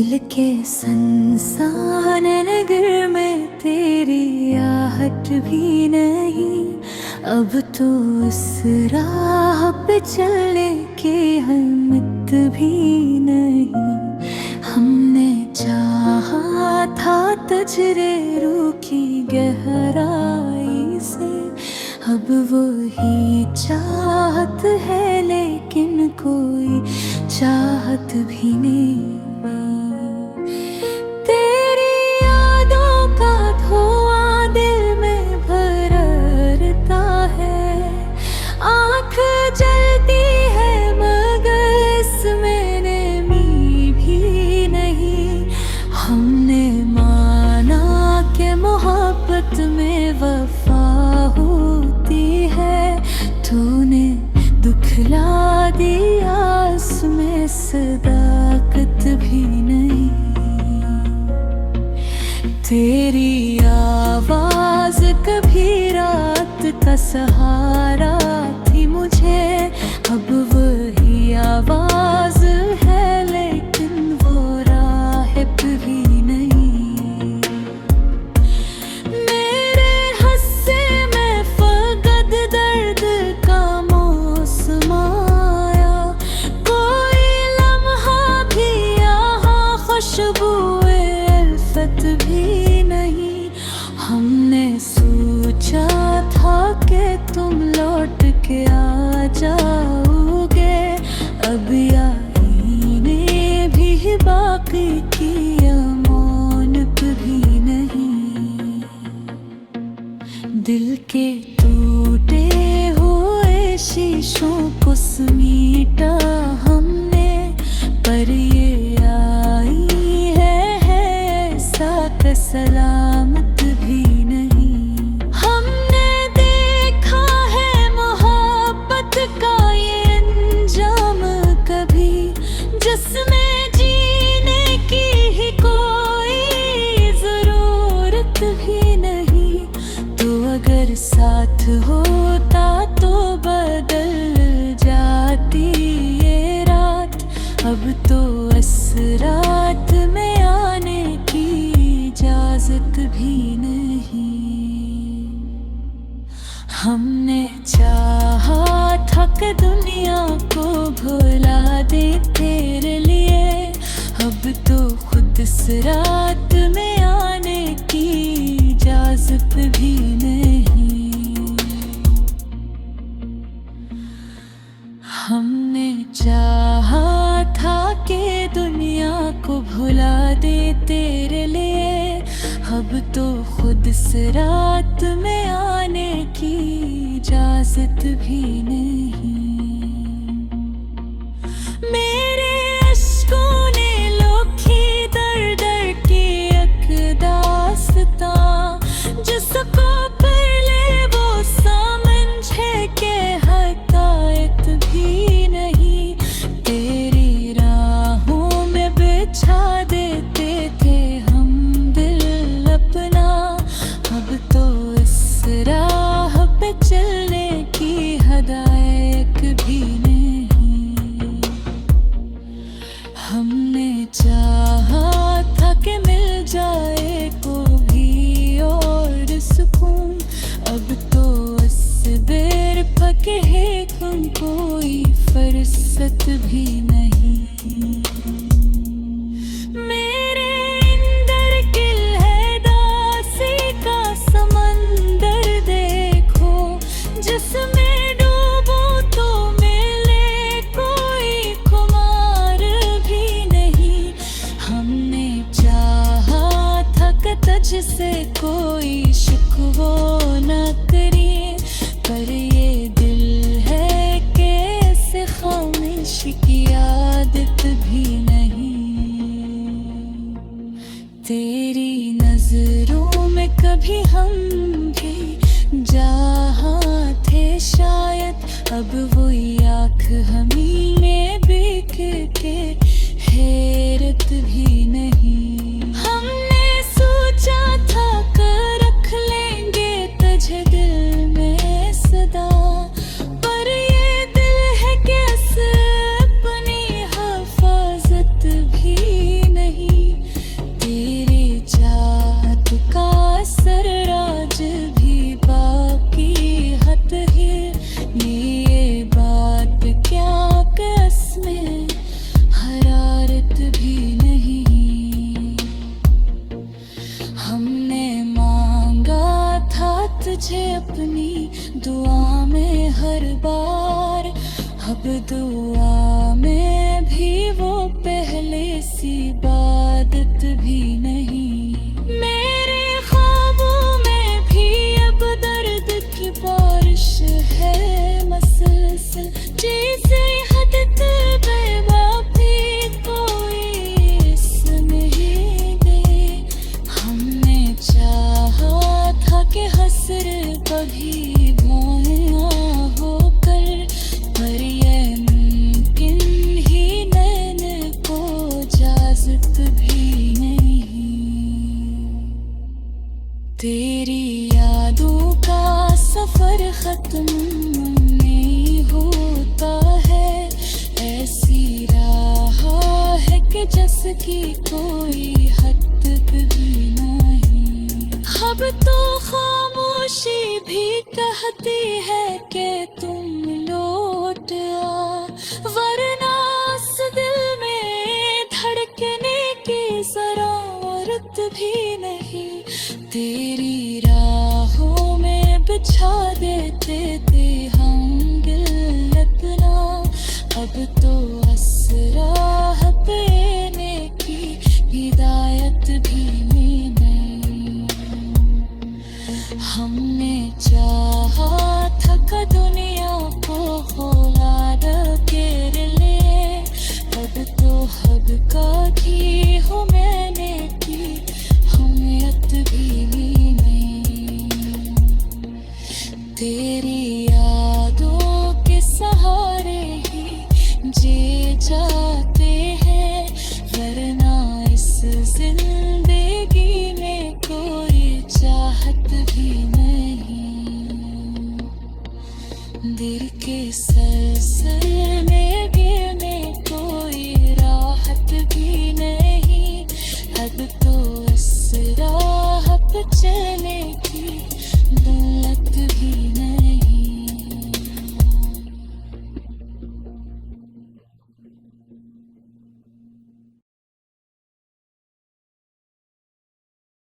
दिल के संसान नगर में तेरी आहट भी नहीं। अब तो इस राह पे चलने की हिम्मत भी नहीं। हमने चाहा था तजरे रूह की गहराई से, अब वो ही चाहत है लेकिन कोई चाहत भी नहीं। तेरी यादों का धुआं दिल में भरता है, आँख जलती है मगर इसमें नमी भी नहीं। हमने माना कि मोहब्बत में वफा होती है, तूने दुखला दिया उसमें सदाकत भी नहीं। तेरी आवाज कभी रात का सहारा थी मुझे, अब वही आवाज है लेकिन वो राहत भी नहीं। मेरे हस्से में फकत दर्द का मौसम आया, कोई लम्हा भी यहाँ खुशबुए अल्फत भी नहीं। हमने सोचा था कि तुम लौट के आ जाओगे, अब यादें भी बाकी की अमानत भी नहीं। दिल के टूटे हुए शीशों को समेटा हमने, पर ये आई है ऐसा कि सलामत भी नहीं। हमने देखा है मोहब्बत का ये अंजाम कभी, जिसमें जीने की ही कोई जरूरत भी नहीं। तो अगर साथ होता तो बदल जाती ये रात, अब तो इस रात में आने की इजाजत भी नहीं। हमने चाहा था कि दुनिया को भुला दे तेरे लिए, अब तो खुद इस रात में आने की इजाजत भी नहीं। हमने चाहा था कि दुनिया को भुला दे तेरे लिए, अब तो खुद इस रात में आने की इजाजत भी नहीं। मेरे अश्कों ने लोखी दर दर की एक दास्तां, जिसको पहले वो समझे के हकायत भी नहीं। तेरी राहों में बिछा देते थे हम दिल अपना, अब तो इस राह पे चलने की हदायत भी नहीं। हमने चाहा था कि मिल जाए कोई और सुकून, अब तो इस बेरफक है तुम कोई फुर्सत भी नहीं। मेरे अंदर किल है दासी का समंदर देखो, जिसमें डूबो तो मिले कोई खुमार भी नहीं। हमने चाहा था कि तुझसे कोई शिकवा न करिए, पर ये दिल है कि ऐसे खामोश की आदत भी नहीं। तेरी नजरों में कभी हम भी जहाँ थे शायद, अब वो आँख हमी में बिक के हैरत भी नहीं। हमने सोचा था कर रख लेंगे तुझे दिल में सदा, पर ये दिल है कैसे अपनी हिफाजत भी नहीं। अब दुआ में भी वो पहले सी इबादत भी नहीं। मेरे ख्वाबों में भी अब दर्द की बारिश है मसलसल, जैसे हद बेबापी कोई इसमें ही दे। हमने चाहा था कि हसर कभी बोया होकर, पर ये मुमकिन ही नैन को इजाज़त भी नहीं। तेरी यादों का सफर खत्म नहीं होता है, ऐसी राह है कि जिसकी कोई हद भी नहीं। अब तो खामोशी भी कहती है कि तुम लौट आ, वरना इस दिल में धड़कने की ज़रूरत भी नहीं। तेरी राहों में बिछा देते थे हम दिल अपना, अब तो असरा देने की हिदायत भी नहीं। हमने चाहा था कि दुनिया को खोला घेर ले, अब तो हद का की हो मैंने की हमेयत भी नहीं। तेरी यादों के सहारे ही जी जाते हैं, वरना इस जिंदगी में कोई चाहत भी नहीं। दिल के सलसल में गिरने कोई राहत भी नहीं, अब तो इस राह पे चल